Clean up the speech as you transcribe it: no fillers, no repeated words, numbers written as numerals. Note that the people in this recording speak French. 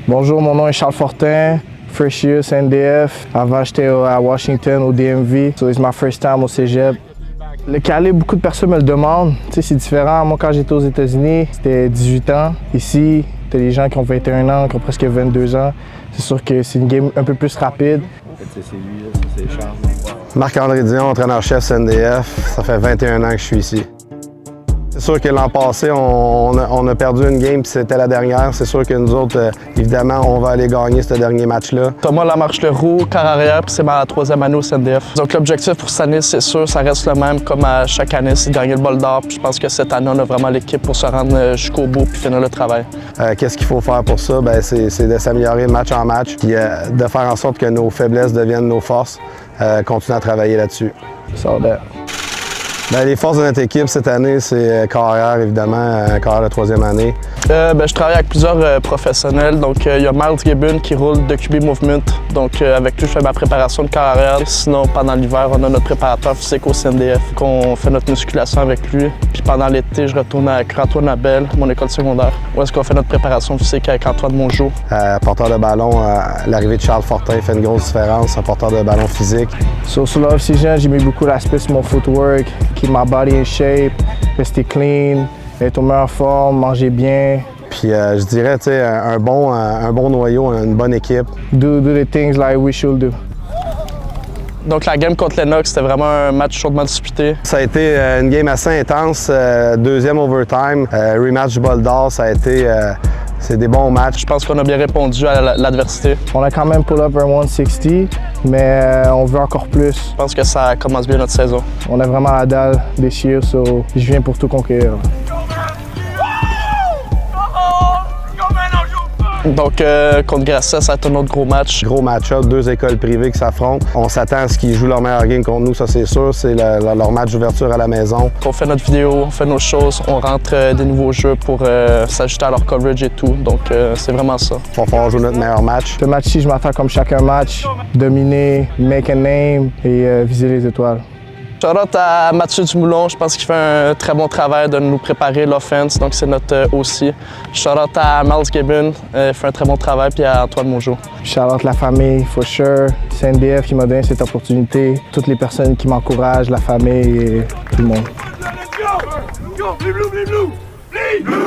Bonjour, mon nom est Charles Fortin, first year CNDF. Avant, j'étais à Washington, au DMV. So it's my first time au cégep. Le calibre, beaucoup de personnes me le demandent. Tu sais, c'est différent. Moi, quand j'étais aux États-Unis, c'était 18 ans. Ici, t'as des gens qui ont 21 ans, qui ont presque 22 ans. C'est sûr que c'est une game un peu plus rapide. C'est lui, ça c'est Charles. Marc-André Dion, entraîneur-chef CNDF. Ça fait 21 ans que je suis ici. C'est sûr que l'an passé, on a perdu une game puis c'était la dernière. C'est sûr que nous autres, évidemment, on va aller gagner ce dernier match-là. Thomas Lamarche-Leroux, quart arrière, puis c'est ma 3e année au CNDF. Donc l'objectif pour cette année, c'est sûr, ça reste le même comme à chaque année, c'est de gagner le bol d'or. Puis je pense que cette année, on a vraiment l'équipe pour se rendre jusqu'au bout puis finir le travail. Qu'est-ce qu'il faut faire pour ça? C'est de s'améliorer match en match puis de faire en sorte que nos faiblesses deviennent nos forces. Continuer à travailler là-dessus. Les forces de notre équipe cette année, c'est carrière, évidemment, carrière de 3e année. Je travaille avec plusieurs professionnels. Donc, il y a Miles Gibbon qui roule de QB Movement. Donc, avec lui, je fais ma préparation de carrière. Sinon, pendant l'hiver, on a notre préparateur physique au CNDF, qu'on fait notre musculation avec lui. Puis pendant l'été, je retourne avec Antoine Abel, mon école secondaire, où est-ce qu'on fait notre préparation physique avec Antoine Mongeau. Porteur de ballon, l'arrivée de Charles Fortin fait une grosse différence, un porteur de ballon physique. Sur l'off-season, j'ai mis beaucoup l'aspect sur mon footwork, keep my body in shape, rester clean, être en meilleure forme, manger bien. Puis je dirais, tu sais, un bon noyau, une bonne équipe. Do the things like we should do. Donc la game contre Lennox, c'était vraiment un match chaudement disputé. Ça a été une game assez intense, deuxième overtime, rematch du bol d'or, ça a été... c'est des bons matchs. Je pense qu'on a bien répondu à l'adversité. On a quand même pull up un 160, mais on veut encore plus. Je pense que ça commence bien notre saison. On a vraiment la dalle this year, so je viens pour tout conquérir. Donc, contre Grasset, ça va être un autre gros match. Gros match-up, 2 écoles privées qui s'affrontent. On s'attend à ce qu'ils jouent leur meilleur game contre nous, ça c'est sûr. C'est leur match d'ouverture à la maison. On fait notre vidéo, on fait nos choses, on rentre des nouveaux jeux pour s'ajuster à leur coverage et tout. Donc, c'est vraiment ça. Il va falloir jouer notre meilleur match. Ce match-ci, je m'attends comme chacun match, dominer, make a name et viser les étoiles. Shout-out à Mathieu Dumoulin, je pense qu'il fait un très bon travail de nous préparer l'offense, donc c'est notre aussi. Shout-out à Miles Gibbon, il fait un très bon travail, puis à Antoine Mongeau. Shout-out la famille, for sure, CNDF qui m'a donné cette opportunité, toutes les personnes qui m'encouragent, la famille et tout le monde. Go, blue, blue, blue, blue.